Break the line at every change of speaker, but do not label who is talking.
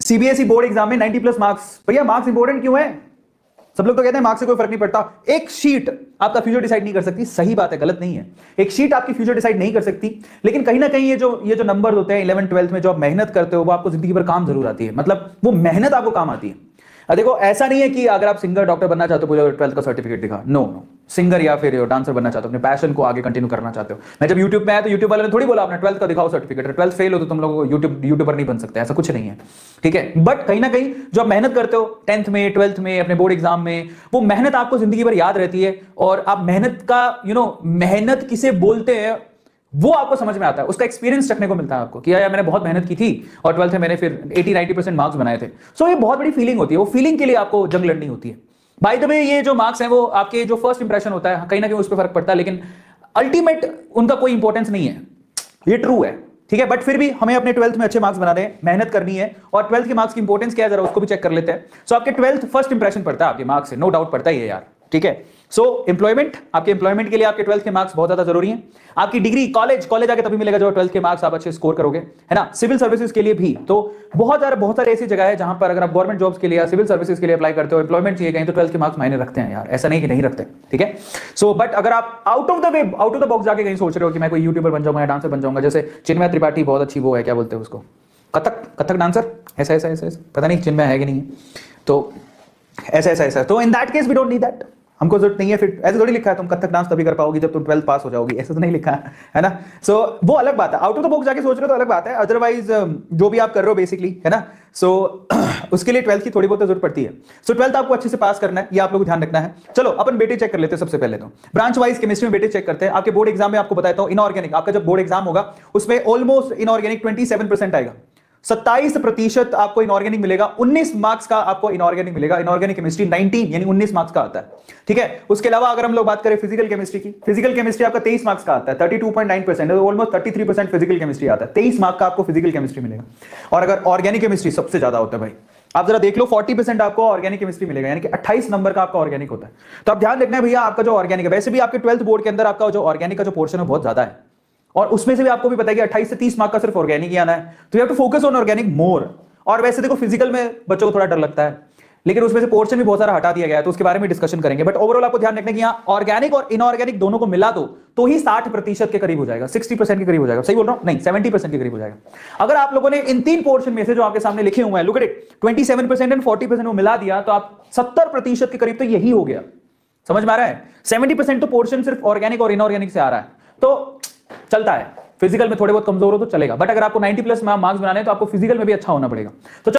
CBSE board exam में 90 plus marks. भैया marks important क्यों है? सब लोग तो कहते हैं मार्क्स से कोई फर्क नहीं पड़ता। एक शीट आपका फ्यूचर डिसाइड नहीं कर सकती, सही बात है, गलत नहीं है। एक शीट आपकी फ्यूचर डिसाइड नहीं कर सकती, लेकिन कहीं ना कहीं ये जो नंबर होते हैं 11 12 में जो आप मेहनत करते हो वो आपको जिंदगी भर काम जरूर आती है। मतलब वो मेहनत आपको काम आती है। देखो ऐसा नहीं है कि अगर आप सिंगर डॉक्टर बनना चाहते हो 12th का सर्टिफिकेट दिखा, नो नो। सिंगर या फिर डांसर बनना चाहते हो, अपने पैशन को आगे कंटिन्यू करना चाहते हो। मैं जब यूट्यूब में आया तो यूट्यूब वाले ने थोड़ी बोला अपने 12th का दिखाओ सर्टिफिकेट, 12th फेल हो तो तुम लोगों को यूट्यूबर नहीं बन सकते, ऐसा कुछ नहीं है, ठीक है। बट कहीं ना कहीं जो आप मेहनत करते हो 10th में 12th में अपने बोर्ड एग्जाम में, वो मेहनत आपको जिंदगी भर याद रहती है। और आप मेहनत का मेहनत किसे बोलते हैं वो आपको समझ में आता है, उसका एक्सपीरियंस रखने को मिलता है आपको कि यार मैंने बहुत मेहनत की थी और 12th में मैंने फिर 80-90% मार्क्स बनाए थे। सो ये बहुत बड़ी फीलिंग होती है, वो फीलिंग के लिए आपको जंग लड़नी होती है। बाय द वे ये जो मार्क्स हैं वो आपके जो फर्स्ट इंप्रेशन होता है कहीं ना कहीं उस पर फर्क पड़ता है, लेकिन अल्टीमेट उनका कोई इंपॉर्टेंस नहीं है, ये ट्रू है, ठीक है। बट फिर भी हमें अपने 12th में अच्छे मार्क्स बनाने हैं, मेहनत करनी है। और 12th के मार्क्स की इंपॉर्टेंस क्या है जरा उसको भी चेक कर लेते हैं। सो आपके 12th फर्स्ट इंप्रेशन पड़ता है आपके मार्क्स से, नो डाउट पड़ता ही है यार, ठीक है। सो एम्प्लॉयमेंट, आपके एम्प्लॉयमेंट के लिए आपके 12th के मार्क्स बहुत ज्यादा जरूरी हैं। आपकी डिग्री कॉलेज आके तभी मिलेगा जब 12th के मार्क्स आप अच्छे स्कोर करोगे, है ना। सिविल सर्विसेज के लिए भी तो बहुत सारे ऐसी जगह है जहां पर अगर आप गवर्नमेंट जॉब्स के लिए या सिविल सर्विसेज के लिए अप्लाई करते हो, एम्प्लॉयमेंट चाहिए कहीं, तो 12th के मार्क्स मायने रखते हैं यार, ऐसा नहीं कि नहीं रखते, ठीक है। सो बट अगर आप आउट ऑफ द बॉक्स जाके कहीं सोच रहे हो कि मैं कोई यूट्यूबर बन जाऊंगा या डांसर बन जाऊंगा, जैसे चिन्मय त्रिपाठी बहुत अच्छी वो है, क्या बोलते हैं उसको, कथक डांसर, ऐसा पता नहीं चिन्मय है कि नहीं है, तो ऐसा तो in that case we don't need that, हमको जरूरत नहीं है। फिर ऐसे थोड़ी लिखा है तुम कथक डांस तभी कर पाओगी जब तुम 12th पास हो जाओगी, ऐसा तो नहीं लिखा है ना। सो वो अलग बात है, आउट ऑफ द बॉक्स जाके सोच रहे हो तो अलग बात है। अदरवाइज जो भी आप कर रहे हो बेसिकली, है ना, सो उसके लिए 12th की थोड़ी बहुत जरूरत पड़ती है। सो 12th आपको अच्छे से पास करना है, ये आप लोग को ध्यान रखना है। चलो अपन बेटे चेक कर लेते हैं। सबसे पहले तो ब्रांच वाइज केमिस्ट्री में बेटे चेक करते हैं। आपके बोर्ड एग्जाम में आपको बताता हूं, इनऑर्गेनिक आपका जब बोर्ड एग्जाम होगा उसमें ऑलमोस्ट इनऑर्गेनिक 27% आएगा, 27% आपको इनऑर्गेनिक मिलेगा। 19 मार्क्स का आपको इनऑर्गेनिक मिलेगा। इनऑर्गेनिक केमिस्ट्री 19 यानी 19 मार्क्स का आता है, ठीक है। उसके अलावा अगर हम लोग बात करें फिजिकल केमिस्ट्री की, फिजिकल केमिस्ट्री आपका 23 मार्क्स का आता है, 32.9%, ऑलमोस्ट 33% फिजिकल केमिस्ट्री आता है। 23 मार्क्स का आपको फिजिकल केमिस्ट्री मिलेगा। और अगर ऑर्गेनिक केमिस्ट्री सबसे ज्यादा होता है भाई, आप जरा देख लो, 40% आपको ऑर्गेनिक केमिस्ट्री मिलेगा, यानी कि 28 नंबर का आपका ऑर्गेनिक होता है। तो आप ध्यान रखना है भैया, आपका जो ऑर्गेनिक है, वैसे भी आपके 12th बोर्ड के अंदर आपका जो ऑर्गेनिक का जो पोर्शन है बहुत ज्यादा है, और उसमें से भी आपको भी पता है कि 28 से 30 मार्क्स का सिर्फ ऑर्गेनिक ही आना है। तो you have to focus on organic more. और वैसे देखो फिजिकल में बच्चों को थोड़ा डर लगता है, लेकिन उसमें से पोर्शन भी बहुत सारा हटा दिया गया है, तो उसके बारे में डिस्कशन करेंगे। बट ओवरऑल आपको ध्यान रखना कि यहाँ ऑर्गेनिक और इनऑर्गेनिक दोनों को मिला दो तो ही 60% के करीब हो जाएगा, 60% के करीब हो जाएगा। सही बोल रहा हूं? नहीं, 70% के करीब हो जाएगा। अगर आप लोगों ने इन 3 पोर्शन में से जो आपके सामने लिखे हुए हैं, लुक एट इट, 27% एंड 40% वो मिला दिया तो आप 70% के करीब तो यही हो गया। समझ में आ रहा है? 70% तो पोर्शन सिर्फ ऑर्गेनिक और इनऑर्गेनिक से आ रहा है, तो चलता है। फिजिकल में थोड़े बहुत कमजोर हो तो चलेगा, बट अगर आपको 90 प्लस मार्क्स बनाने हैं तो आपको फिजिकल में भी अच्छा होना पड़ेगा। तो